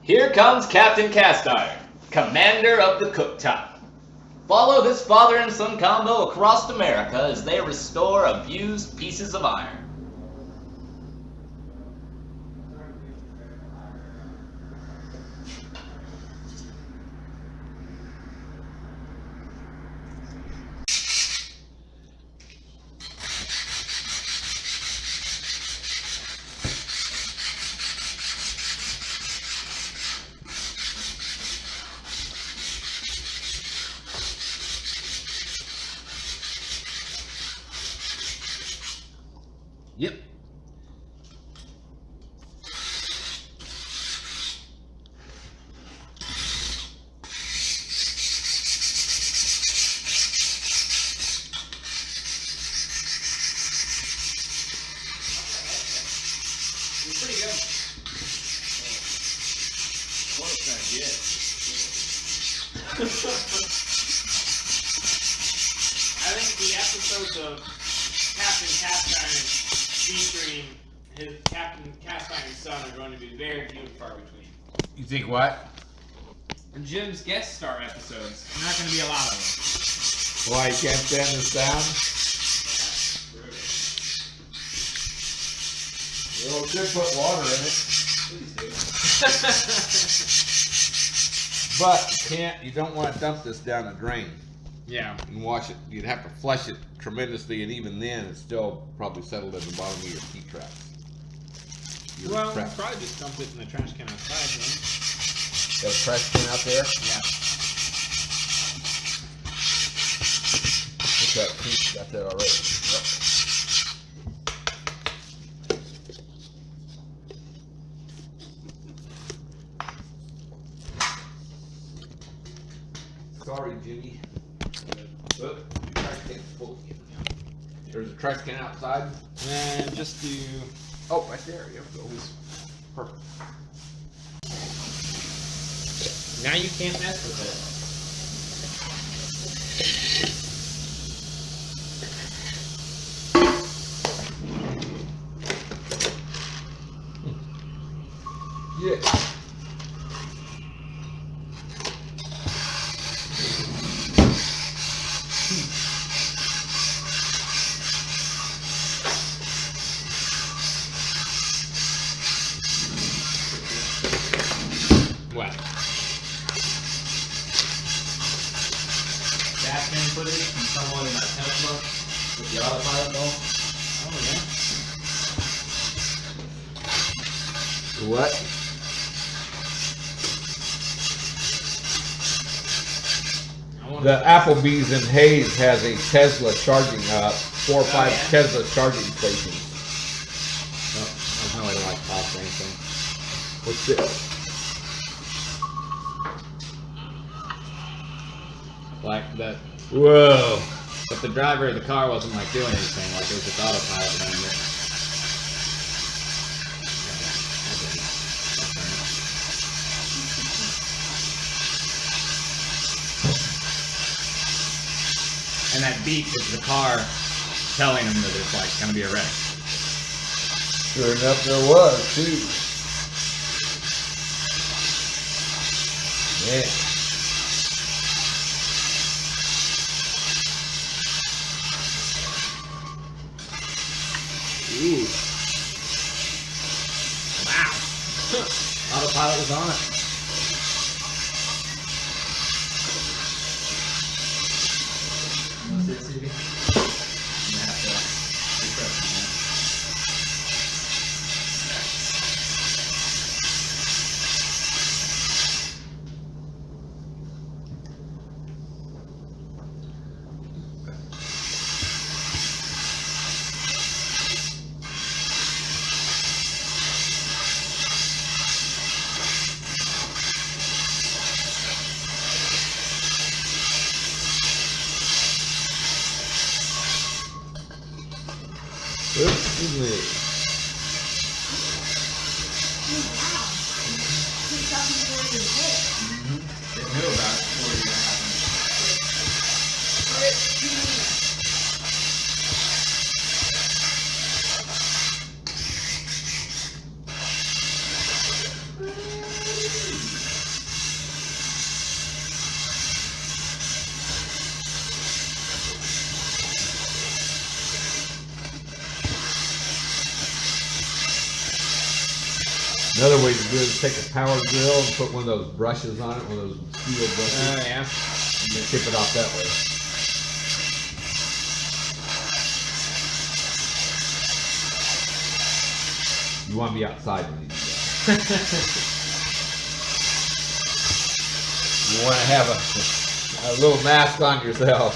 Here comes Captain Cast Iron, commander of the cooktop. Follow this father and son combo across America as they restore abused pieces of iron. Yep. It's pretty good. Close, I guess. I think the episodes of Captain Cast Iron featuring his Captain Cast Iron's son are going to be very few and far between. You think what? And Jim's guest star episodes, not going to be a lot of them. Why, you can't stand the sound? Well, we could put water in it. Please do. But you don't want to dump this down the drain Yeah. and wash it. You'd have to flush it tremendously, and even then, it's still probably settled at the bottom of your tea traps. Your Well, trap. probably just dump it in the trash can outside, then. Got a trash can out there? Yeah. Look at Pete got that already. Yep. Sorry, Jimmy. Look, your trash can's full again. There's a trash can outside. And just do. Oh, right there. There we go. Perfect. Now you can't mess with it. Yeah. What? Dash cam footage from someone in that Tesla with the autopilot ball. Oh, yeah. What? The Applebee's in Hayes has a Tesla charging, 4 or 5 yeah? Tesla charging stations. There's no way to like pause or anything. What's this? Like that. Whoa. But the driver of the car wasn't like doing anything, like it was just autopilot running it. And that beep is the car telling him that it's like gonna be a wreck. Sure enough, there was, too. Yeah. Ooh. Wow. Autopilot was on it. Excuse me. They knew about it before it even happened. Another way to do it is take a power drill and put one of those brushes on it, one of those steel brushes, yeah. and then tip it off that way. You want to be outside when you do that. You want to have a little mask on yourself.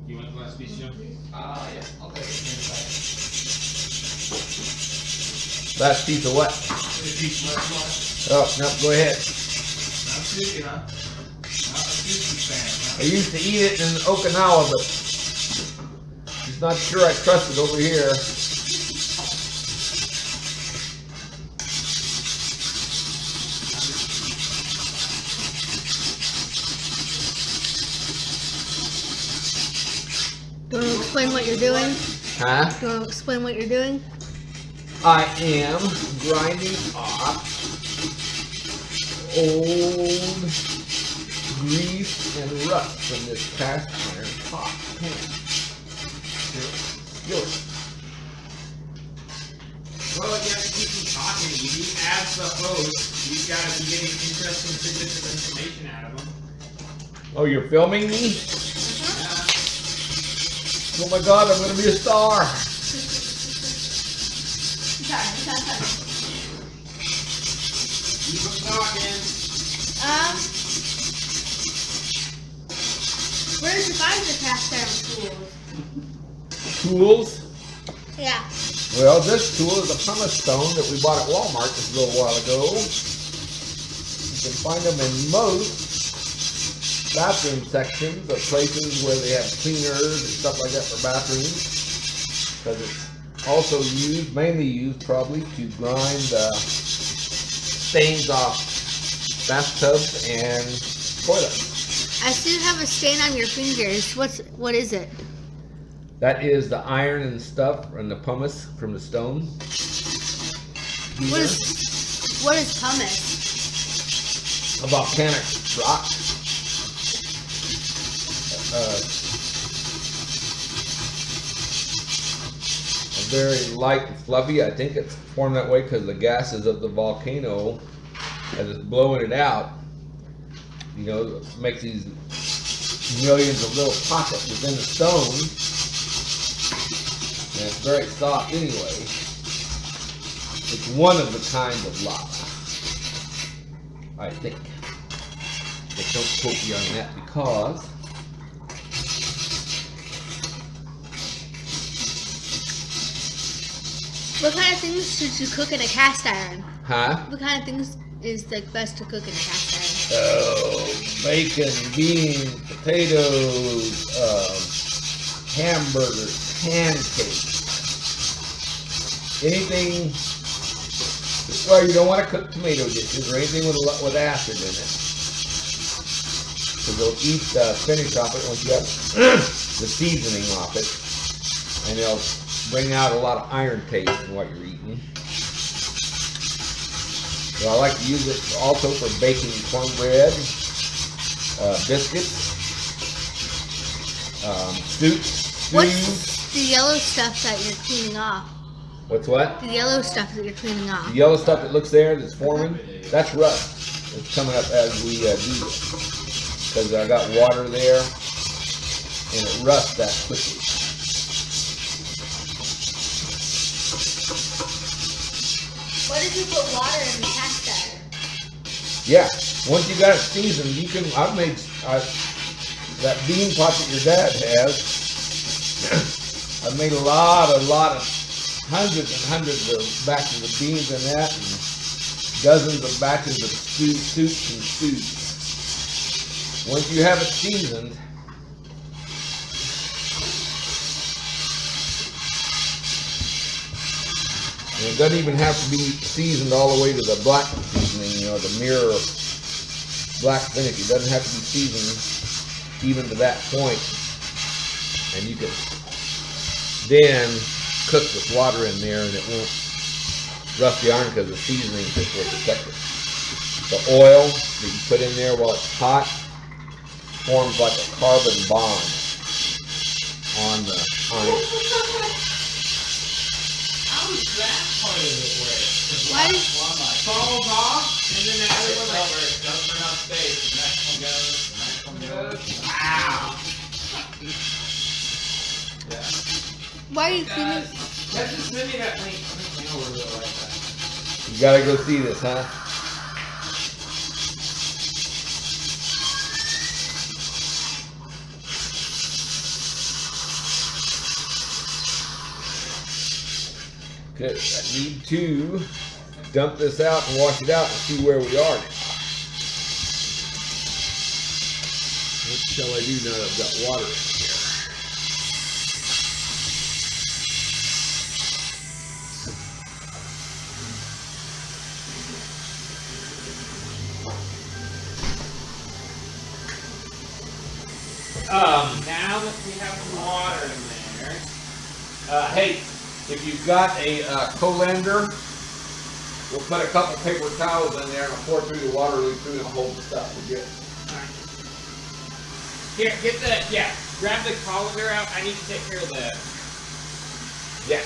You want the last piece, Jim? Yeah, I'll take it. Last piece of what? Oh, no, go ahead. I used to eat it in Okinawa, but just not sure I trust it over here. Do you want to explain what you're doing? Huh? Do you want to explain what you're doing? I am grinding off old grease and rust from this cast iron pot pan. Skillet. Well, you have to keep them talking. You do ads the host. You've got to be getting interesting tidbits of information out of them. Oh, you're filming me? Oh my god, I'm gonna be a star! Keep them talking. Where did you find your cast iron tools? Tools? Yeah. Well, this tool is a pumice stone that we bought at Walmart just a little while ago. You can find them in most bathroom sections of places where they have cleaners and stuff like that for bathrooms. Because it's also used, mainly used probably, to grind stains off bathtubs and toilets. I see you have a stain on your fingers. What is it? That is the iron and stuff and the pumice from the stone. What is pumice? A volcanic rock. Very light and fluffy. I think it's formed that way because the gases of the volcano, as it's blowing it out, you know, makes these millions of little pockets within the stone. And it's very soft anyway. It's one of the kinds of lava, I think. But don't quote me on that because What kind of things should you cook in a cast iron? huh? What kind of things is like best to cook in a cast iron? Oh, bacon, beans, potatoes, hamburgers, pancakes, anything. Well, you don't want to cook tomato dishes or anything with acid in it, because they'll eat the finish off it once you have the seasoning off it, and they'll bring out a lot of iron taste in what you're eating. So I like to use it also for baking cornbread, biscuits, stews. What's the yellow stuff that you're cleaning off? What's what? The yellow stuff that you're cleaning off. The yellow stuff that looks there that's forming, that's rust. It's coming up as we do this. Because I got water there, and it rusts that quickly. What if you put water in the cast iron? Yeah, once you got it seasoned, you can. I've made that bean pot that your dad has. I've made a lot of hundreds and hundreds of batches of beans in that, and dozens of batches of soups and stews. Once you have it seasoned, and it doesn't even have to be seasoned all the way to the black seasoning, you know, the mirror black finish. It doesn't have to be seasoned even to that point. And you can then cook with water in there and it won't rust the iron because the seasoning just will protect it. The oil that you put in there while it's hot forms like a carbon bond on the iron. How is that part of it work? Why did- Falls off, and then the other one like. Doesn't enough space. The next one goes. The next one goes. Wow. Yeah. Why are you cleaning? Let's just send me that link. I think Lena will really like that. You gotta go see this, huh? Okay, I need to dump this out and wash it out and see where we are. What shall I do now that I've got water in here? Now that we have the water in there. Hey, if you've got a colander, we'll put a couple paper towels in there and pour through the water leak through and hold the stuff. We're good. Here, get the, grab the colander out. I need to take care of the. Yes.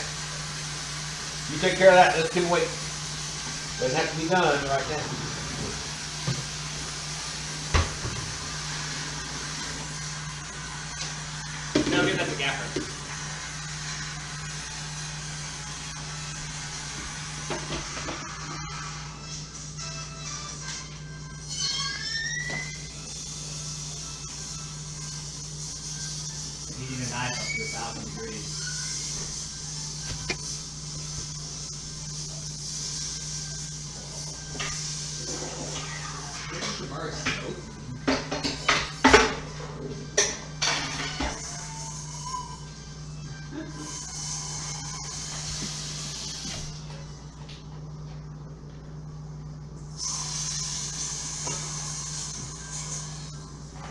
You take care of that. This can wait. Doesn't have to be done right now. No, get that to Gaffer. Heating a knife up to 1,000 degrees.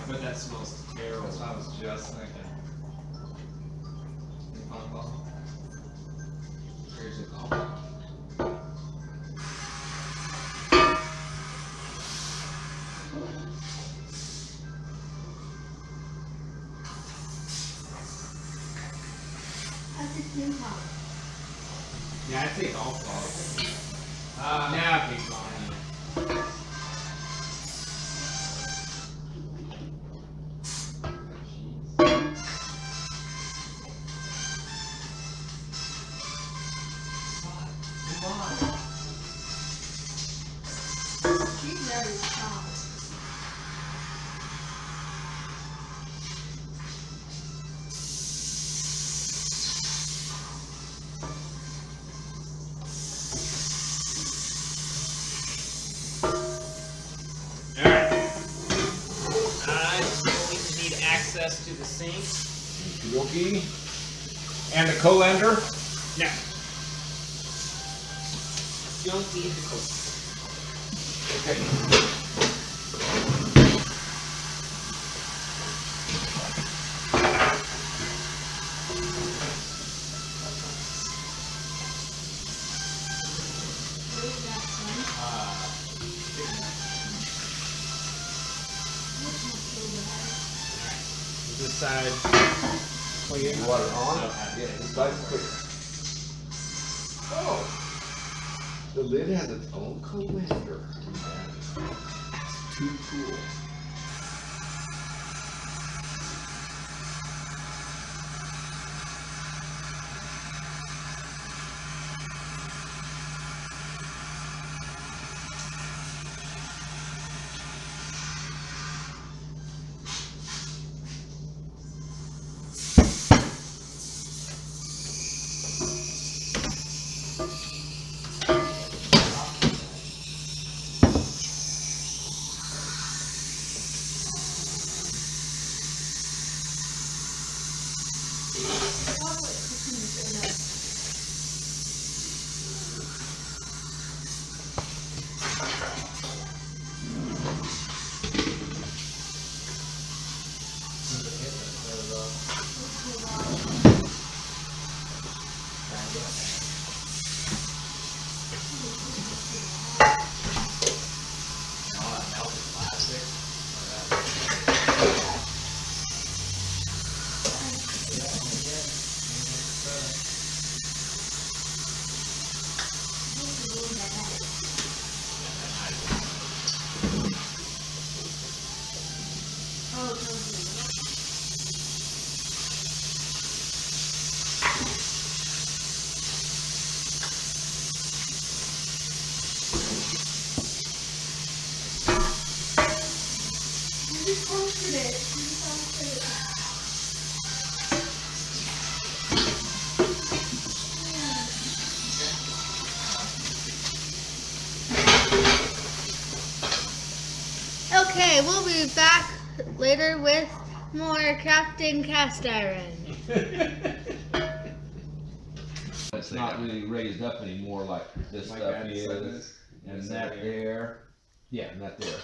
But that smells terrible. That's what I was just thinking. Here's a call. How's this new pop? Yeah, I take all fog. Now it's gone. She's very strong. Alright. I just need access to the sink. Okey-dokey. And the colander. No. Don't need the coat. Okay. Where's that from? This must be bad. This side. Clean. You want it on? Yeah, this side's clear. Oh. The lid has its own colander. Too cool. Okay, we'll be back later with more crafting cast iron. It's not really raised up anymore like this Like stuff that is, is. and This that over here. there. Yeah, and that there.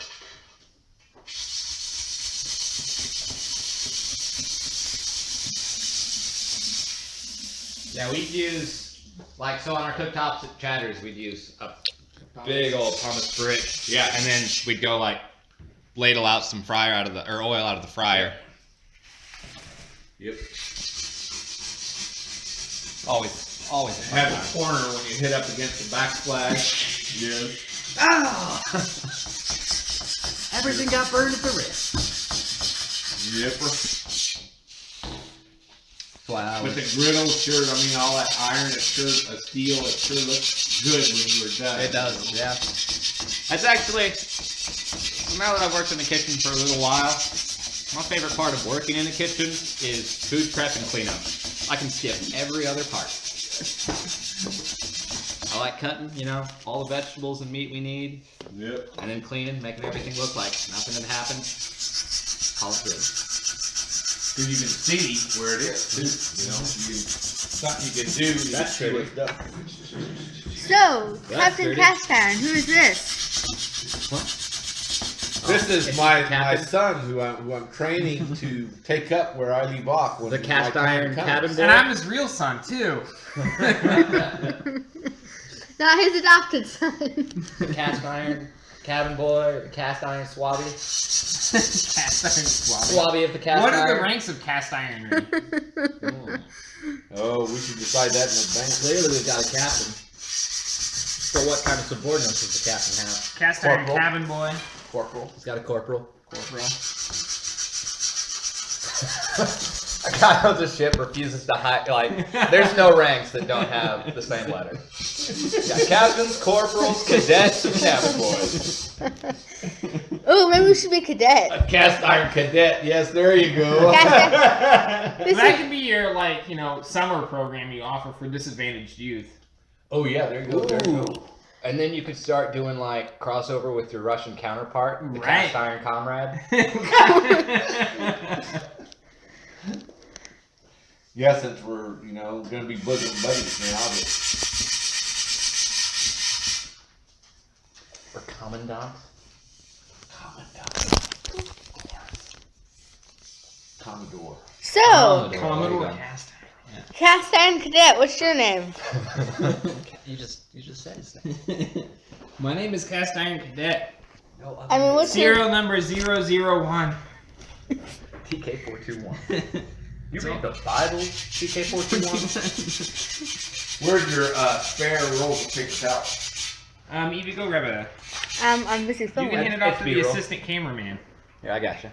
Yeah, we'd use, like, so on our cooktops at Cheddar's, we'd use a big old pumice brick. Yeah, and then we'd go, like, ladle out some fryer out of the, or oil out of the fryer. Yep. Always. Have a corner when you hit up against the backsplash. Yes. Ah! Everything got burned at the wrist. Yep. Wow. But the griddle sure, I mean, all that iron, it sure, steel, it sure looks good when you were done. It does, yeah. That's actually, now that I've worked in the kitchen for a little while, my favorite part of working in the kitchen is food prep and cleanup. I can skip every other part. I like cutting, you know, all the vegetables and meat we need, Yep. and then cleaning, making everything look like nothing had happened. Call it good. Cause you can see where it is too, you know, something you can do, that's see what's done. So, That's Captain pretty. Cast Iron, who is this? This is it's my Captain. son who I'm training to take up where I leave off when The my cast time iron comes. cabin boy. And I'm his real son too. Not his adopted son. The cast iron cabin boy, or the cast iron swabby. Cast iron swabby. Swabby of the cast What iron. are the ranks of cast ironry? Mm. Oh, we should decide that in advance. Clearly, we've got a captain. So, what kind of subordinates does the captain have? Cast iron Corporal. cabin boy. Corporal. He's got a corporal. Corporal. A guy on the ship refuses to hide. Like, there's no ranks that don't have the same letter. Got captains, corporals, cadets, and cabin boys. Oh, maybe we should be cadet. A cast iron cadet. Yes, there you go. This That is, could be your, like, you know, summer program you offer for disadvantaged youth. Oh yeah, there you go. There you go. And then you could start doing like crossover with your Russian counterpart, the Right. cast iron comrade. Yeah, since we're gonna be bosom buddies now, Or commandant. Commodore. so, Commodore cast iron. Cast Iron Cadet, what's your name? you just said his name. My name is Cast Iron Cadet. No, I mean, what's your... Serial number 001. TK421. You read the Bible, TK421? Where's your spare roll of paper towel? Evie, go grab a. I'm busy You filming. can hand it off It's to the B-roll. assistant cameraman. Yeah, I gotcha.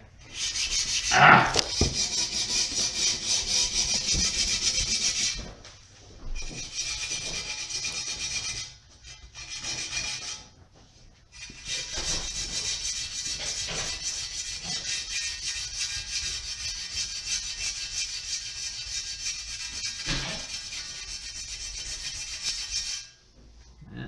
Ah! Yeah,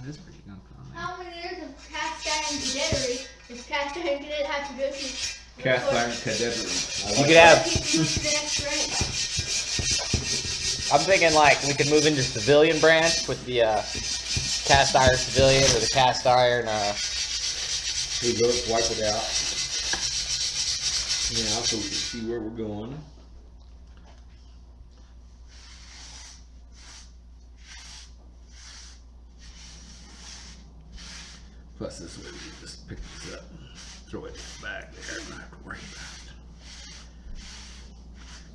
that is pretty good. How many years of Cast Iron Cadetry does Cast Iron Cadet have to go through? Cast iron cadetry. You could have. Keep moving to the next rank. I'm thinking like we could move into civilian branch with the cast iron civilian or the cast iron. Here we go, let's wipe it out. Yeah, so we can see where we're going. Plus this way we can just pick this up, throw it back there, and not have to worry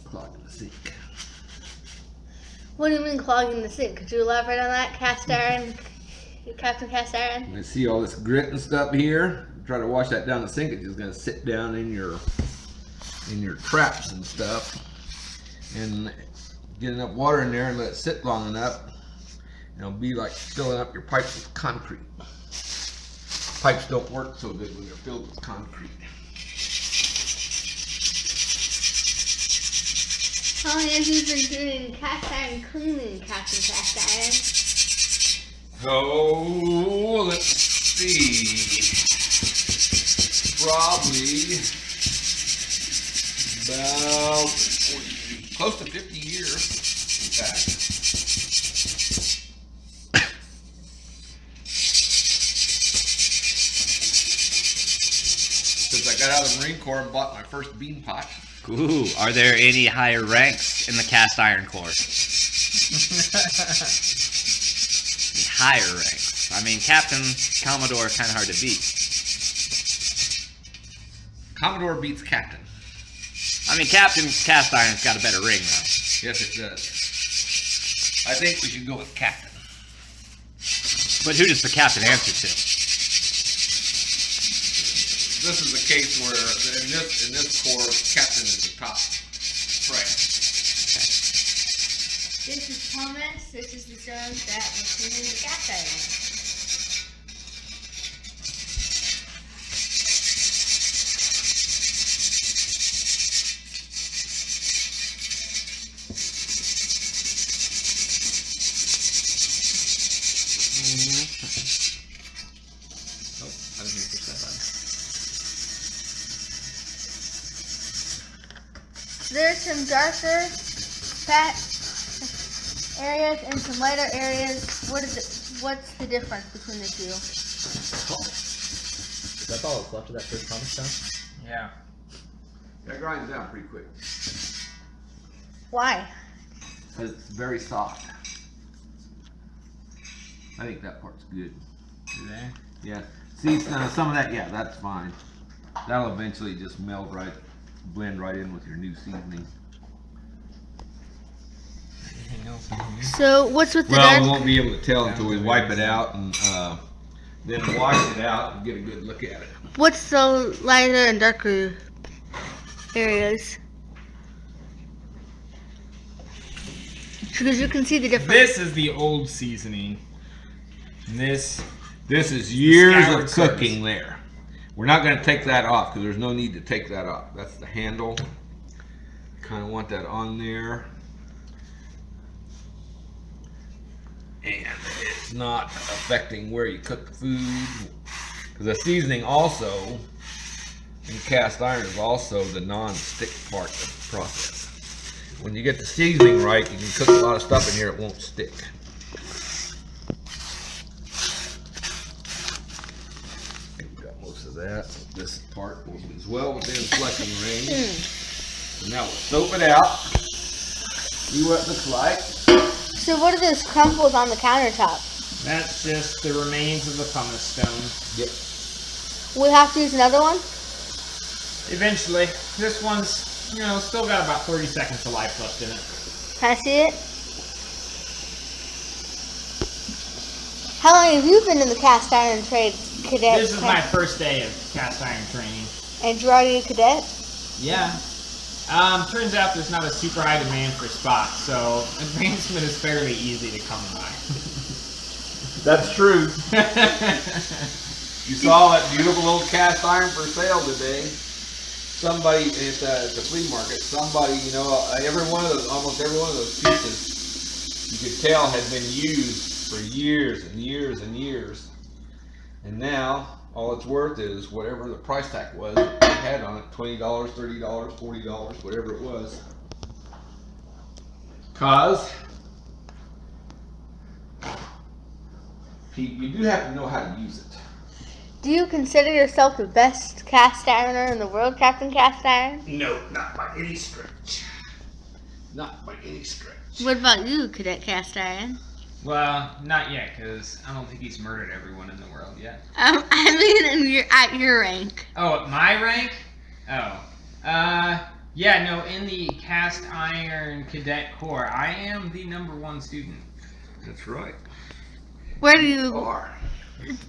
about clogging the sink. What do you mean clogging the sink? Could you elaborate on that, cast iron, Captain Cast Iron? You see all this grit and stuff here? Try to wash that down the sink, it's just gonna sit down in your traps and stuff. And get enough water in there and let it sit long enough. And it'll be like filling up your pipes with concrete. Pipes don't work so good when they're filled with concrete. How long have you been doing cast iron cleaning, Captain Cast Iron? So let's see. Probably about 40, close to 50 years, in fact. Since I got out of the Marine Corps and bought my first bean pot. Ooh, are there any higher ranks in the cast iron corps? Higher ranks. I mean, Captain Commodore is kind of hard to beat. Commodore beats Captain. I mean, Captain Cast Iron's got a better ring, though. Yes, it does. I think we should go with Captain. But who does the captain answer to? This is a case where in this corps, Captain is the top rank. This is Thomas. This is the stones that were cleaning the cast iron. Oh, I didn't mean to push that button. There's some darker, fat areas and some lighter areas. What's the difference between the two? That's all that's left of that first Thomas stone? Yeah. That grinds down pretty quick. Why? Because it's very soft. I think that part's good. Do they? Yeah. See, some of that, yeah, that's fine. That'll eventually just meld right, blend right in with your new seasoning. Anything else in here? So what's with the Well, we dark? won't be able to tell until we wipe it out and then wash it out and get a good look at it. What's the lighter and darker areas? Because you can see the difference. This is the old seasoning. And this is years Scoured of cooking there. We're not going to take that off because there's no need to take that off. That's the handle. Kind of want that on there. And it's not affecting where you cook the food. Because the seasoning also, in cast iron, is also the non-stick part of the process. When you get the seasoning right, you can cook a lot of stuff in here, it won't stick. That this part will be as well within flecking range. So now we'll soap it out. See what it looks like. So what are those crumples on the countertop? That's just the remains of the pumice stone. Yep. We'll have to use another one? Eventually, this one's, still got about 30 seconds of life left in it. Can I see it? How long have you been in the cast iron trade, cadet? This is my first day of cast iron training. And you're already a cadet? Yeah. Turns out there's not a super high demand for spots, so advancement is fairly easy to come by. That's true. You saw that beautiful old cast iron for sale today. Somebody at the flea market, somebody, almost every one of those pieces, you could tell had been used for years and years and years. And now, all it's worth is whatever the price tag was it had on it, $20, $30, $40, whatever it was. Cause you do have to know how to use it. Do you consider yourself the best cast ironer in the world, Captain Cast Iron? No, not by any stretch. Not by any stretch. What about you, Cadet Cast Iron? Well, not yet, because I don't think he's murdered everyone in the world yet. I mean, at your rank. Oh, at my rank? Oh. Yeah, no, in the Cast Iron Cadet Corps, I am the #1 student. That's right. Where do you? Or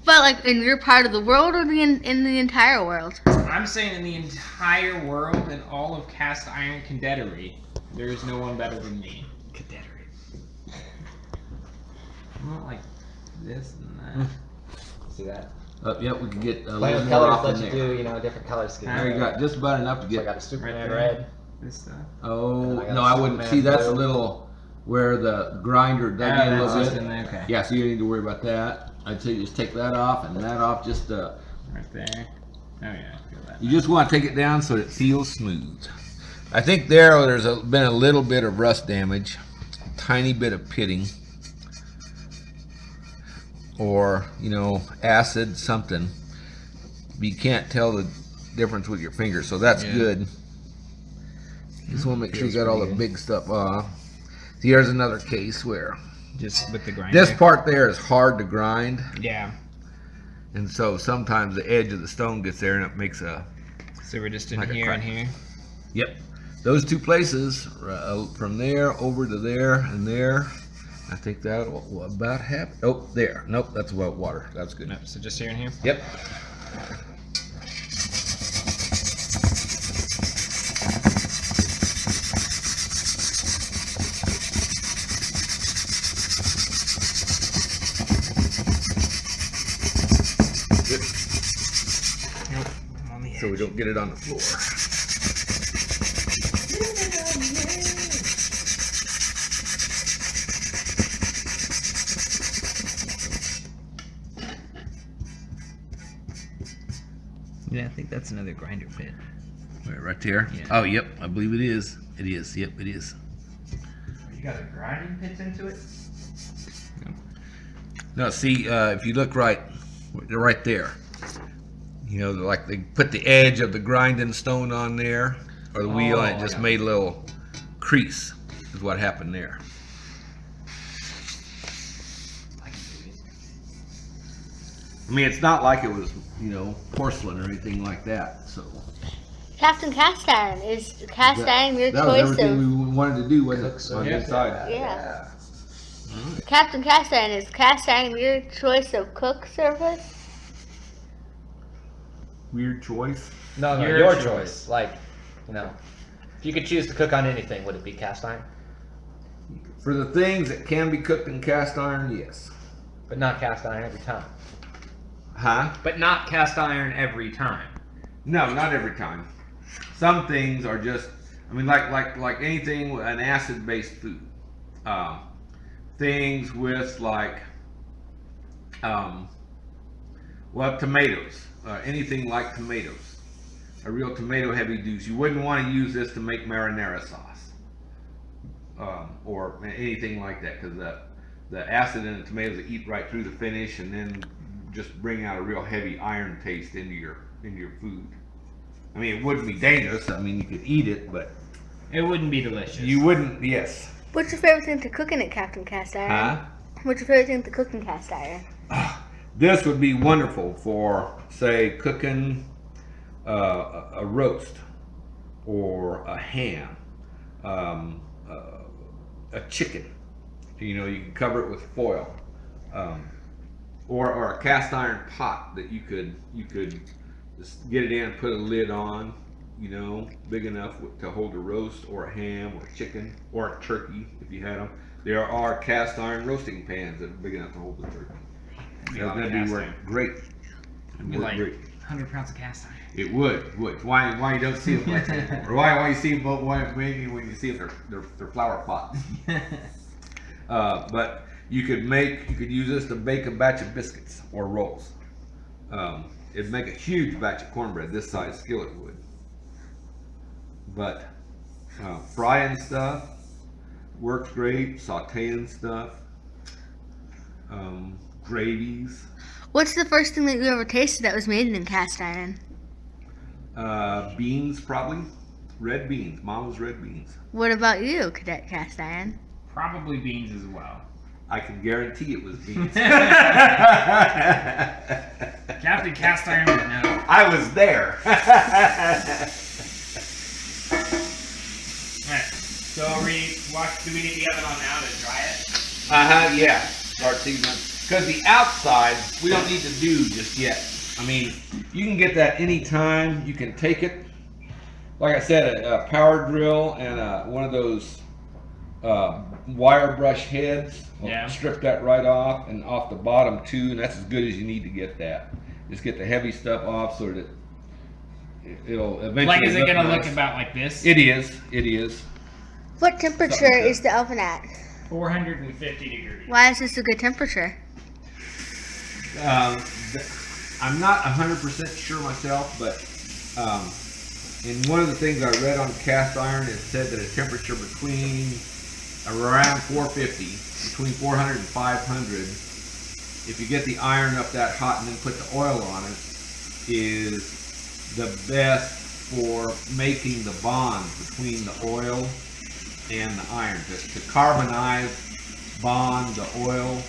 But like in your part of the world, or in the entire world? I'm saying in the entire world, in all of Cast Iron Cadettery, there is no one better than me. Cadettery. I'm not like this and that. See that? Yep, we can get a Playing little with more colors off in lets you there. do, you know, different color schemes. There you got just about enough to So I get. got a Superman Right there. red. This stuff. Oh I got no, a I wouldn't. Superman See, that's a blue. little where the grinder dug in a That's little just bit. in there. Okay. Yeah, so you don't need to worry about that. I'd say just take that off and that off. Just Right there. Oh yeah, I feel that. you just want to take it down so it feels smooth. I think there's been a little bit of rust damage, a tiny bit of pitting, or acid something. But you can't tell the difference with your fingers, so that's Yeah. good. Just want to make sure you Feels got all the pretty good. big stuff off. See, here's another case where Just with the grinder. this part there is hard to grind, Yeah. and so sometimes the edge of the stone gets there and it makes a. So we're just in Like a here crack. and here. Yep. Those two places, from there over to there and there. I think that will about happen. Oh, there. Nope, that's about water. That's good. Nope, so just here and here. Yep. Nope. I'm on the edge. So we don't get it on the floor. Yeah, I think that's another grinder pit. Right there. Yeah. Oh, yep. I believe it is. It is. Yep, it is. You got a grinding pit into it? No, see, if you look right there, like they put the edge of the grinding stone on there, or the wheel, and it just yeah. made a little crease, is what happened there. I can do it. I mean, it's not like it was, porcelain or anything like that, so. Captain Cast Iron is Cast Iron your That was choice everything of we wanted to do, wasn't Cook it? On service. this side. yeah. Captain Cast Iron is Cast Iron your choice of cook service? Weird choice. No, Your your choice. choice. Like, if you could choose to cook on anything, would it be cast iron? For the things that can be cooked in cast iron, yes. But not cast iron every time. Huh? But not cast iron every time. No, not every time. Some things are just, like anything with an acid-based food. Things with tomatoes. Anything like tomatoes. A real tomato-heavy juice. You wouldn't want to use this to make marinara sauce. Or anything like that, because the acid in the tomatoes eat right through the finish and then just bring out a real heavy iron taste into your food. I mean, it wouldn't be dangerous. I mean, you could eat it, but It wouldn't be delicious. you wouldn't. Yes. What's your favorite thing to cook in it, Captain Cast Iron? Huh? What's your favorite thing to cook in Cast Iron? This would be wonderful for, say, cooking a roast or a ham, a chicken. You can cover it with foil, or a cast iron pot that you could just get it in and put a lid on. Big enough to hold a roast or a ham or a chicken or a turkey if you had them. There are cast iron roasting pans that are big enough to hold the turkey. That'd be work great. It'd Be work like great. 100 pounds of cast iron. It would. Why you don't see them like that? Or why you see them both maybe when you see them they're flower pots. But you could use this to bake a batch of biscuits or rolls. It'd make a huge batch of cornbread. This size skillet would. But frying stuff works great. Sauteing stuff. Gravies. What's the first thing that you ever tasted that was made in Cast Iron? Beans probably. Red beans. Mama's red beans. What about you, Cadet Cast Iron? Probably beans as well. I can guarantee it was beans. Captain Cast Iron would know. I was there. Alright. So do we need the oven on now to dry it? Yeah. Start seasoning. Because the outside, we don't need to do just yet. I mean, you can get that anytime. You can take it. Like I said, a power drill and one of those wire brush heads. We'll Yeah. strip that right off, and off the bottom too, and that's as good as you need to get that. Just get the heavy stuff off so that it'll eventually Like, is it gonna nice. look about like this? It is. It is. What temperature Something like that. is the oven at? 450 degrees. Why is this a good temperature? I'm not 100% sure myself, but in one of the things I read on cast iron, it said that a temperature between around 450, between 400 and 500, if you get the iron up that hot and then put the oil on it, is the best for making the bond between the oil and the iron. To carbonize, bond the oil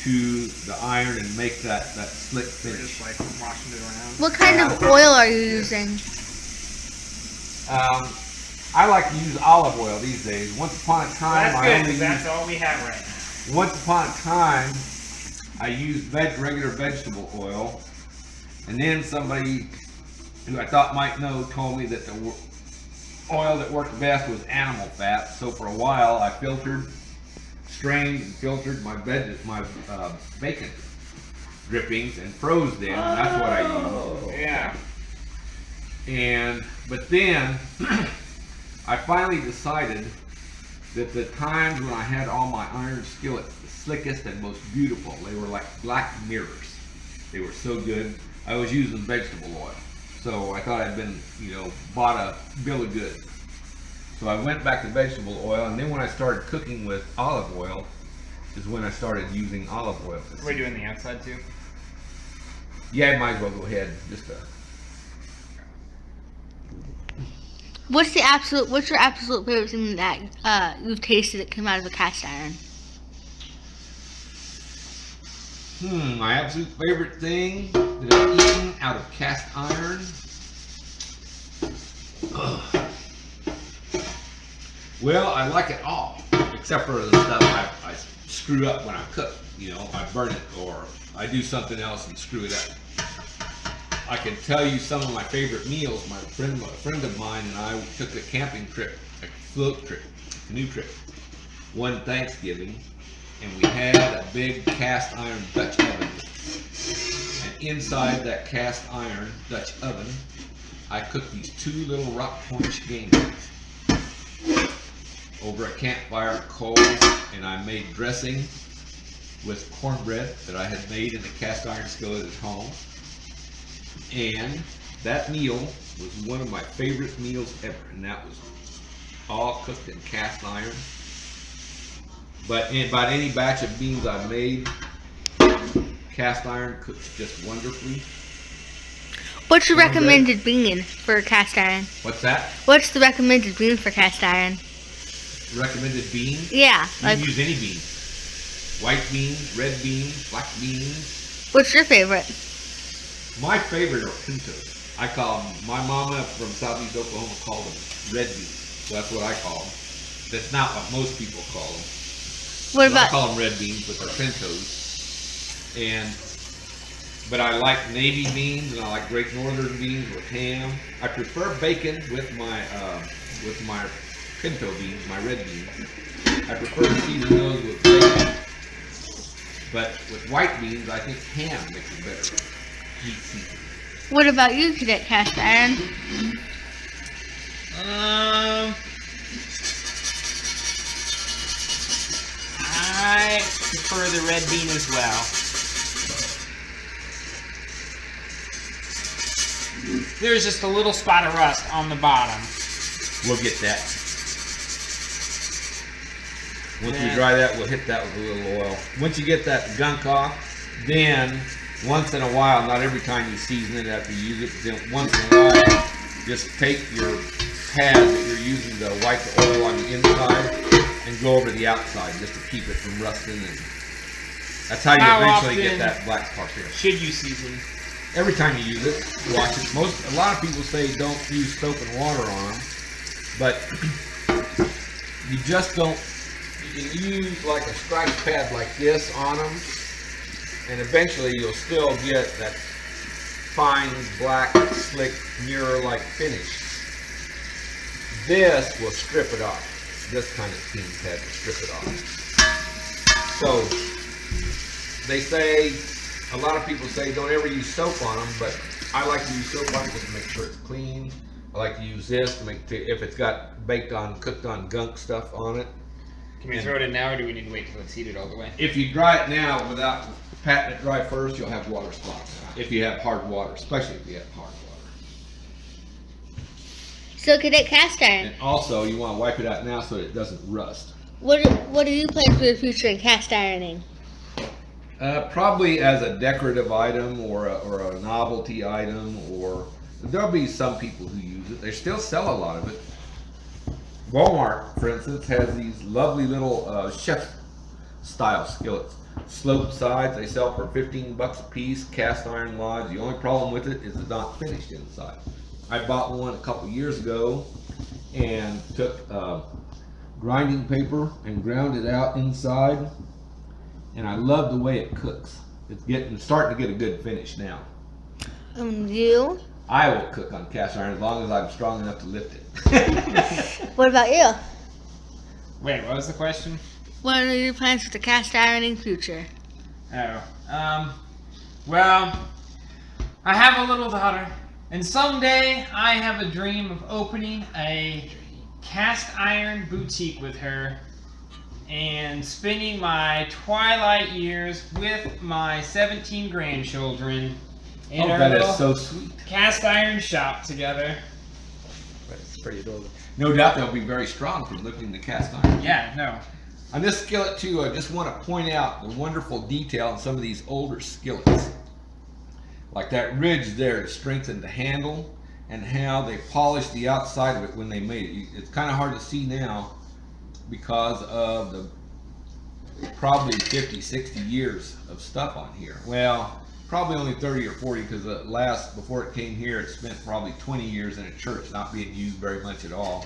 to the iron and make that slick finish. Just like washing it around. What kind of oil are you using? I like to use olive oil these days. Once upon a time, Well, I that's only good, 'cause that's used, all we have right now. once upon a time, I used regular vegetable oil, and then somebody who I thought might know told me that the oil that worked best was animal fat. So for a while, I strained and filtered my bacon drippings and froze them. And that's what I used. Yeah. But then I finally decided that the times when I had all my iron skillets the slickest and most beautiful, they were like black mirrors. They were so good. I was using vegetable oil. So I thought I'd bought a bill of goods. So I went back to vegetable oil, and then when I started cooking with olive oil is when I started using olive oil. Are we doing the outside too? Yeah, I might as well go ahead. What's your absolute favorite thing that you've tasted that came out of a cast iron? My absolute favorite thing that I've eaten out of cast iron. Ugh. Well, I like it all, except for the stuff I screw up when I cook. I burn it or I do something else and screw it up. I can tell you some of my favorite meals. A friend of mine and I took a camping trip, a float trip, canoe trip, one Thanksgiving, and we had a big cast iron Dutch oven. And inside that cast iron Dutch oven, I cooked these two little rock Cornish game birds over a campfire of coals, and I made dressing with cornbread that I had made in the cast iron skillet at home. And that meal was one of my favorite meals ever, and that was all cooked in cast iron. But about any batch of beans I made, cast iron cooks just wonderfully. What's your Cornbread. recommended bean for cast iron? What's that? What's the recommended bean for cast iron? Recommended beans? Yeah, You like can use any beans. White beans, red beans, black beans. what's your favorite? My favorite are pintos. I call them, my mama from southeast Oklahoma called them red beans. So that's what I call them. That's not what most people call them. What I about call them red beans, but they're pintos. But I like navy beans and I like Great Northern beans with ham. I prefer bacon with my pinto beans, my red beans. I prefer to season those with bacon. But with white beans, I think ham makes it better. Meat seasoning. what about you, Cadet Cast Iron? I prefer the red bean as well. There's just a little spot of rust on the bottom. We'll get that. Once we Yeah. dry that, we'll hit that with a little oil. Once you get that gunk off, then once in a while, not every time you season it after you use it, then once in a while, just take your pad that you're using to wipe the oil on the inside and and go over the outside just to keep it from rusting. And that's how you How eventually often get that black part here. Should you season? Every time you use it, wash it. A lot of people say don't use soap and water on them, but you just don't. You can use like a stripe pad like this on them, and eventually you'll still get that fine, black, slick, mirror-like finish. This will strip it off. This kind of steam pad will strip it off. So, they say, a lot of people say don't ever use soap on them, but I like to use soap on it just to make sure it's clean. I like to use this to make, if it's got cooked on gunk stuff on it. Can we throw it in now, or do we need to wait till it's heated all the way? If you dry it now without patting it dry first, you'll have water spots. If you have hard water, especially if you have hard water. So cadet cast iron. And also, you want to wipe it out now so that it doesn't rust. What do you plan for the future in cast ironing? Probably as a decorative item or a novelty item, or there'll be some people who use it. They still sell a lot of it. Walmart, for instance, has these lovely little chef-style skillets. Sloped sides, they sell for $15 a piece, cast iron logs. The only problem with it is it's not finished inside. I bought one a couple years ago and took grinding paper and ground it out inside, and I love the way it cooks. It's starting to get a good finish now. You? I will cook on cast iron as long as I'm strong enough to lift it. What about you? Wait, what was the question? What are your plans for the cast ironing future? Oh, well, I have a little daughter, and someday I have a dream of opening a cast iron boutique with her and spending my twilight years with my 17 grandchildren in our that little is so sweet. cast iron shop together. It's pretty adorable. No doubt they'll be very strong from lifting the cast iron. Yeah, no. On this skillet too, I just want to point out the wonderful detail in some of these older skillets. Like that ridge there, it strengthened the handle, and how they polished the outside of it when they made it. It's kind of hard to see now because of the probably 50, 60 years of stuff on here. Well, probably only 30 or 40, because before it came here, it spent probably 20 years in a church, not being used very much at all.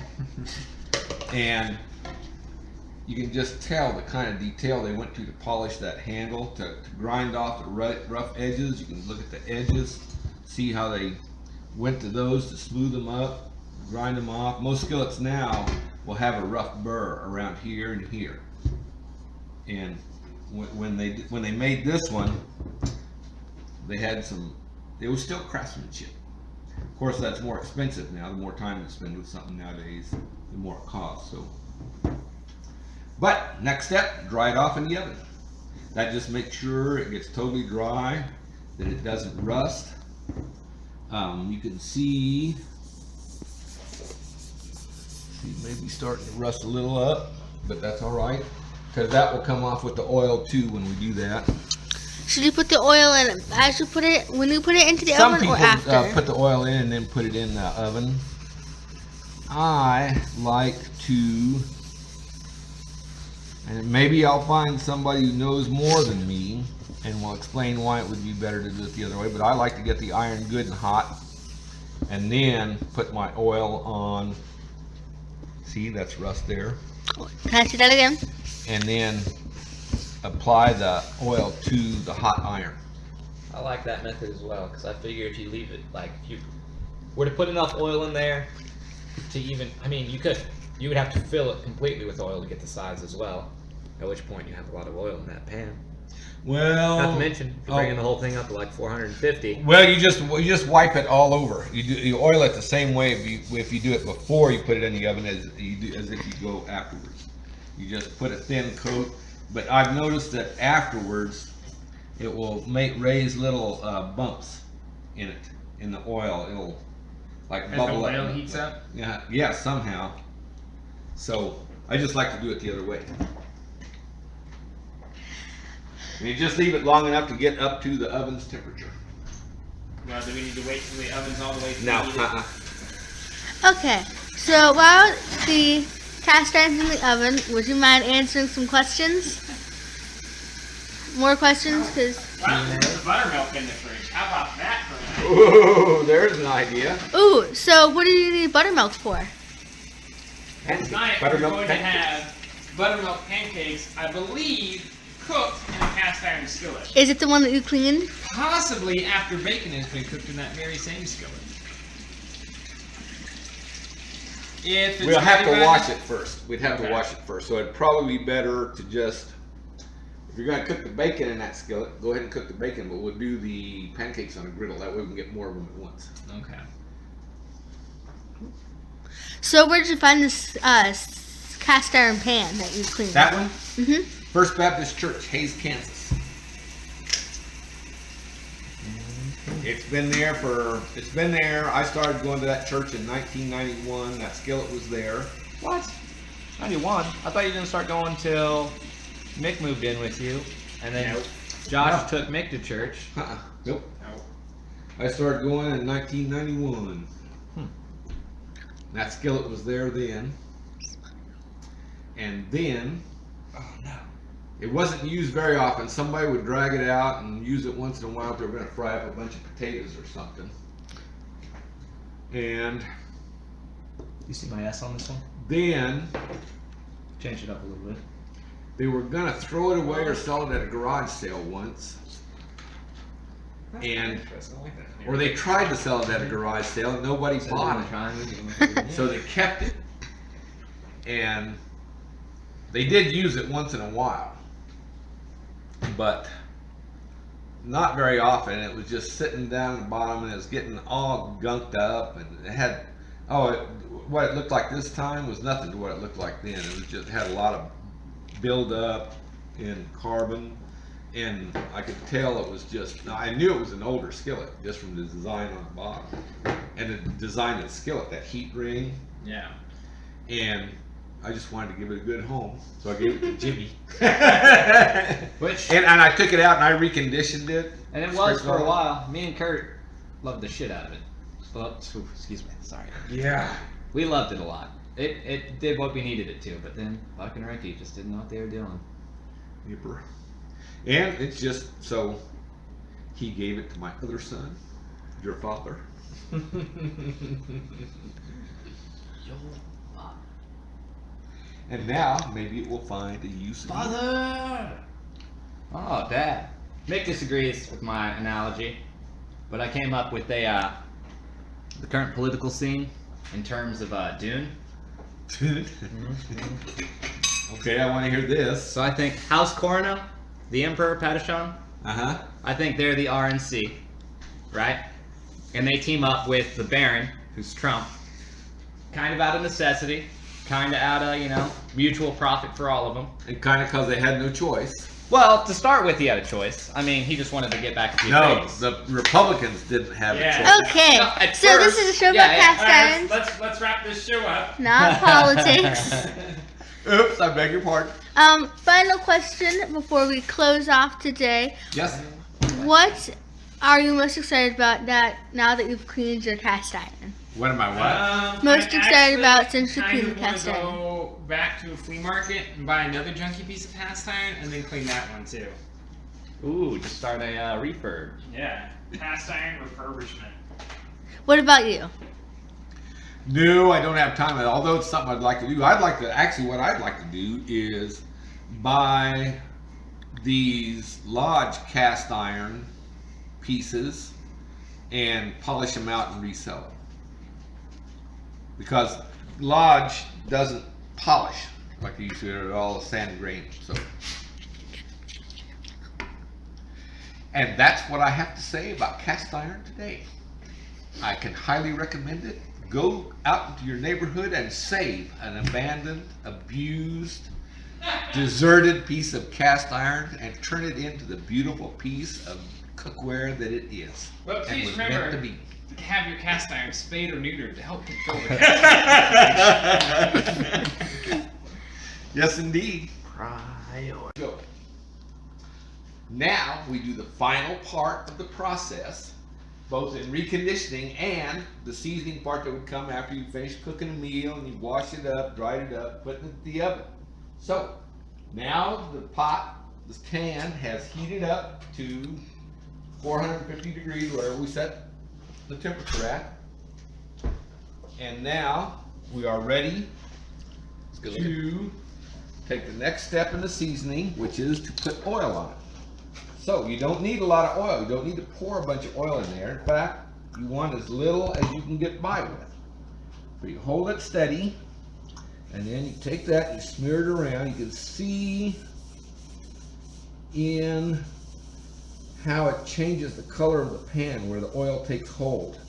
And you can just tell the kind of detail they went to polish that handle, to grind off the rough edges. You can look at the edges, see how they went to those to smooth them up, grind them off. Most skillets now will have a rough burr around here and here. And when they made this one, they had it was still craftsmanship. Of course, that's more expensive now. The more time you spend with something nowadays, the more it costs. So, but next step, dry it off in the oven. That just makes sure it gets totally dry, that it doesn't rust. You can see maybe starting to rust a little up, but that's all right, because that will come off with the oil too when we do that. Should you put the oil in as you put it when you put it into the Some oven people or after? put the oil in and then put it in the oven. I like to, and maybe I'll find somebody who knows more than me and will explain why it would be better to do it the other way, but I like to get the iron good and hot and then put my oil on. See, that's rust there. Can I see that again? And then apply the oil to the hot iron. I like that method as well, because I figure if you leave it, like, if you were to put enough oil in there to even, I mean, you would have to fill it completely with oil to get the size as well, at which point you have a lot of oil in that pan. Well, Not to mention, if you're bringing the whole thing up to like 450. well, you just wipe it all over. You oil it the same way if you do it before you put it in the oven as if you go afterwards. You just put a thin coat. But I've noticed that afterwards, it will raise little bumps in it, in the oil. It'll like As the bubble oil up. heats up? Yeah, somehow. So I just like to do it the other way. And you just leave it long enough to get up to the oven's temperature. Well, do we need to wait till the oven's all the way No, heated? Okay, so while the cast irons in the oven. Would you mind answering some questions? More questions? Because Wow, there's buttermilk in the fridge. How about that for an Ooh, there's an idea. ooh, so what do you need buttermilk for? Tonight we're going to have buttermilk pancakes, I believe, cooked in a cast iron skillet. Is it the one that you cleaned? Possibly after bacon has been cooked in that very same skillet. If it's We'll have to ready, wash it first. We'd have to Okay. wash it first. So it'd probably be better to just, if you're gonna cook the bacon in that skillet, go ahead and cook the bacon, but we'll do the pancakes on a griddle. That way we can get more of them at once. Okay. So where did you find this cast iron pan that you cleaned? That one? Mm-hmm. First Baptist Church, Hays, Kansas. It's been there. I started going to that church in 1991. That skillet was there. What? 91? I thought you didn't start going till Mick moved in with you, and then Nope. Josh took Mick to church. Nope. Nope. I started going in 1991. That skillet was there then. And then, Oh no. it wasn't used very often. Somebody would drag it out and use it once in a while if they were going to fry up a bunch of potatoes or something. And You see my S on this one? then Change it up a little bit. they were going to throw it away or sell it at a garage sale once. And or they tried to sell it at a garage sale and nobody bought it. So they kept it. And they did use it once in a while. But not very often. It was just sitting down at the bottom and it was getting all gunked up, and it had what it looked like this time was nothing to what it looked like then. It was just had a lot of build up in carbon, and I could tell it was just, I knew it was an older skillet just from the design on the bottom and the design of the skillet, that heat ring, Yeah. and I just wanted to give it a good home, so I gave it to Jimmy. Which And I took it out and I reconditioned it. and it was Straight for a on. while. Me and Kurt loved the shit out of it. Excuse me, sorry. Yeah. We loved it a lot. It did what we needed it to, but then fucking Ricky just didn't know what they were doing. Yipper. And it's just so he gave it to my other son, your father. And now maybe it will find a use in you. Father! Oh, Dad. Mick disagrees with my analogy, but I came up with the current political scene in terms of Dune. Okay, I want to hear this. So I think House Corona, the Emperor Padishon, Uh-huh. I think they're the RNC, right? And they team up with the Baron, who's Trump, kind of out of necessity, kind of out of, mutual profit for all of them. And kind of because they had no choice. Well, to start with, he had a choice. I mean, he just wanted to get back a few No, things. the Republicans didn't have Yeah. a choice. Okay, No, at so first- this is a show yeah, about yeah. cast Alright, irons, let's wrap this show up. not politics. Oops, I beg your pardon. Final question before we close off today. Yes. What are you most excited about now that you've cleaned your cast iron? What am I, what? Most I excited actually about since you kind cleaned of the wanna cast iron. go back to a flea market and buy another junky piece of cast iron and then clean that one too. Ooh, just start a refurb. Yeah, cast iron refurbishment. What about you? No, I don't have time. Although it's something I'd like to do. What I'd like to do is buy these Lodge cast iron pieces and polish them out and resell them. Because Lodge doesn't polish like they used to. They're all sand grain. So, and that's what I have to say about cast iron today. I can highly recommend it. Go out into your neighborhood and save an abandoned, abused, deserted piece of cast iron and turn it into the beautiful piece of cookware that it is. But and please was remember, meant to be. have your cast iron spayed or neutered to help control the Yes, indeed. Go. Now we do the final part of the process, both in reconditioning and the seasoning part that would come after you finish cooking a meal and you wash it up, dried it up, put it in the oven. So now the pot, this can has heated up to 450 degrees, whatever we set the temperature at. And now we are ready to take the next step in the seasoning, which is to put oil on it. So you don't need a lot of oil. You don't need to pour a bunch of oil in there. In fact, you want as little as you can get by with. So you hold it steady, and then you take that and you smear it around. You can see in how it changes the color of the pan where the oil takes hold.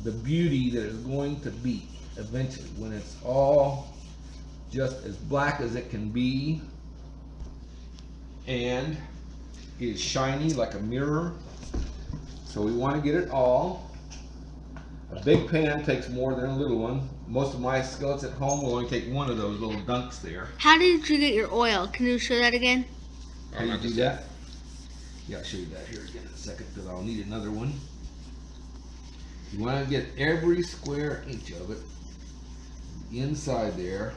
The beauty that it's going to be eventually when it's all just as black as it can be, and it is shiny like a mirror. So we want to get it all. A big pan takes more than a little one. Most of my skillets at home will only take one of those little dunks there. How did you get your oil? Can you show that again? How do you do that? Yeah, I'll show you that here again in a second because I'll need another one. You want to get every square inch of it inside there.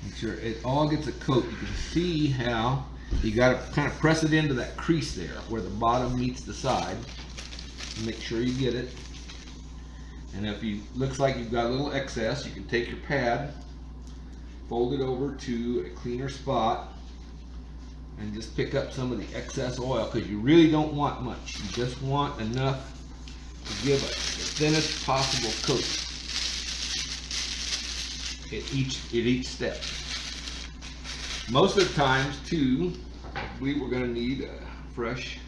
Make sure it all gets a coat. You can see how you got to kind of press it into that crease there where the bottom meets the side. Make sure you get it. And if you looks like you've got a little excess, you can take your pad, fold it over to a cleaner spot, and just pick up some of the excess oil, because you really don't want much. You just want enough to give it the thinnest possible coat at each step. Most of the times too, we were going to need a fresh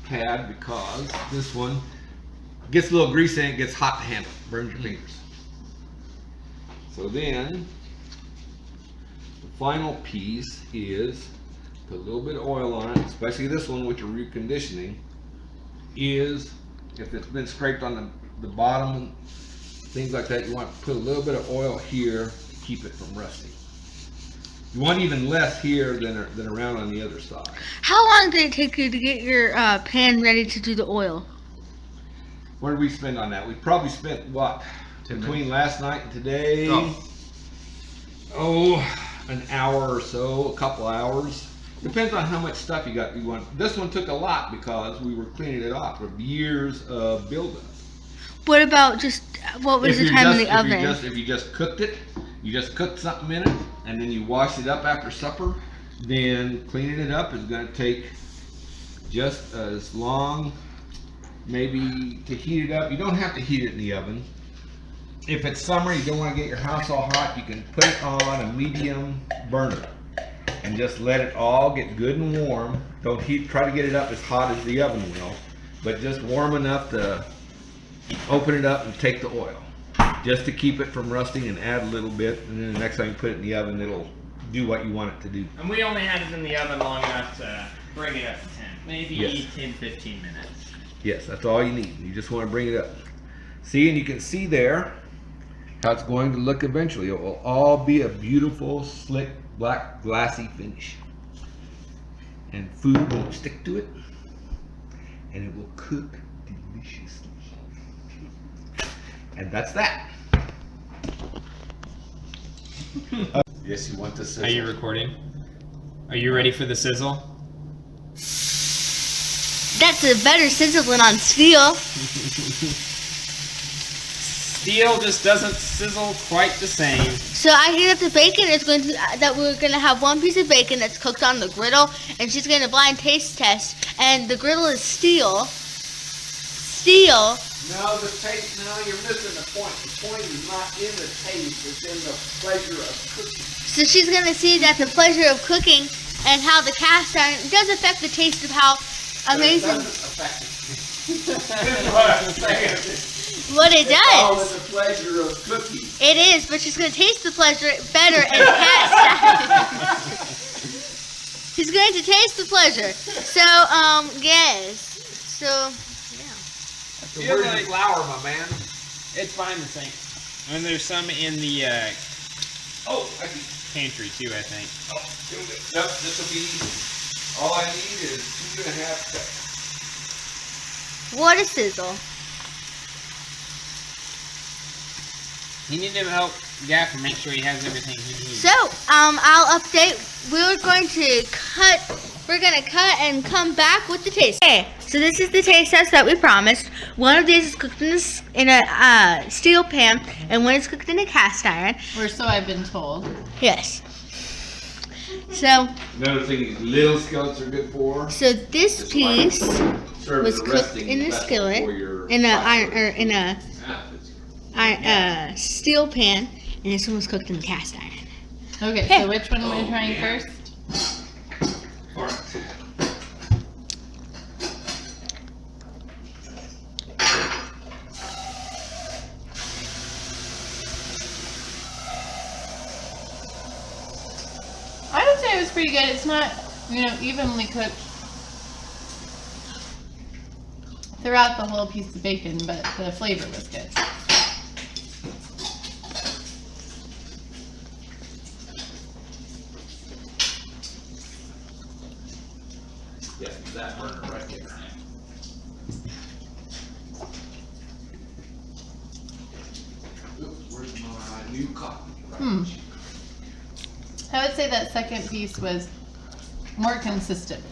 pad because this one gets a little greasy and it gets hot to handle, burns your fingers. So then the final piece is put a little bit of oil on it, especially this one which you're reconditioning, is if it's been scraped on the bottom and things like that, you want to put a little bit of oil here to keep it from rusting. You want even less here than around on the other side. How long did it take you to get your pan ready to do the oil? What did we spend on that? We probably spent what? 10 Between last night and today? An hour or so, a couple hours. Depends on how much stuff you got. You want. This one took a lot because we were cleaning it off of years of buildup. What about what was the time in the oven? If you just cooked it, you just cooked something in it, and then you washed it up after supper, then cleaning it up is going to take just as long, maybe to heat it up. You don't have to heat it in the oven. If it's summer, you don't want to get your house all hot, you can put it on a medium burner and just let it all get good and warm. Don't try to get it up as hot as the oven will, but just warm enough to open it up and take the oil, just to keep it from rusting, and add a little bit, and then the next time you put it in the oven, it'll do what you want it to do. And we only had it in the oven long enough to bring it up to 10. Maybe Yes. 10-15 minutes. Yes, that's all you need. You just want to bring it up. See, and you can see there how it's going to look eventually. It will all be a beautiful, slick, black, glassy finish. And food won't stick to it, and it will cook deliciously. And that's that. Yes, you want the sizzle. Are you recording? Are you ready for the sizzle? That's a better sizzle than on steel. Steel just doesn't sizzle quite the same. So I hear that the bacon is going to, that we're going to have one piece of bacon that's cooked on the griddle, and she's going to blind taste test, and the griddle is steel. Steel. No, the taste, no, you're missing the point. The point is not in the taste, it's in the pleasure of cooking. So she's going to see that the pleasure of cooking and how the cast iron does affect the taste of how amazing. It doesn't affect it. That's what I'm saying. What it All does. in the pleasure of cooking. It is, but she's going to taste the pleasure better in cast iron. She's going to taste the pleasure. So, yes. So, yeah. Where's the flour, my man? It's fine to think. And there's some in the Oh, I see. pantry too, I think. Oh, nope, this will be easy. All I need is 2.5 seconds. What a sizzle. You need to help Gaffer make sure he has everything he needs. So, I'll update. We're going to cut and come back with the taste. Okay, so this is the taste test that we promised. One of these is cooked in a steel pan, and one is cooked in a cast iron. Or so I've been told. Yes. So Another thing these little skillets are good for. this piece Serve was as a cooked resting in a vessel skillet, for your in a iron, chocolate. or in a Yeah. steel pan, and this one was cooked in the cast iron. Okay, Okay. so which one am I trying first? I would say it was pretty good. It's not, evenly cooked throughout the whole piece of bacon, but the flavor was good. Yeah, that burner right there. Oops, where's my new copy? I would say that second piece was more consistent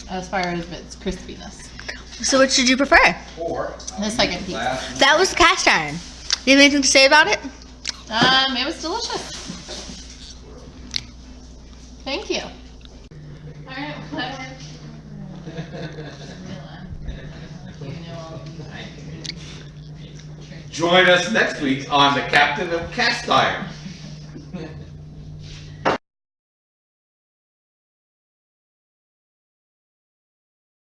as far as its crispiness. So which did you prefer? Or The second piece. That was cast iron. Do you have anything to say about it? It was delicious. Thank you. Alright, Join us next week on the Captain of Cast Iron.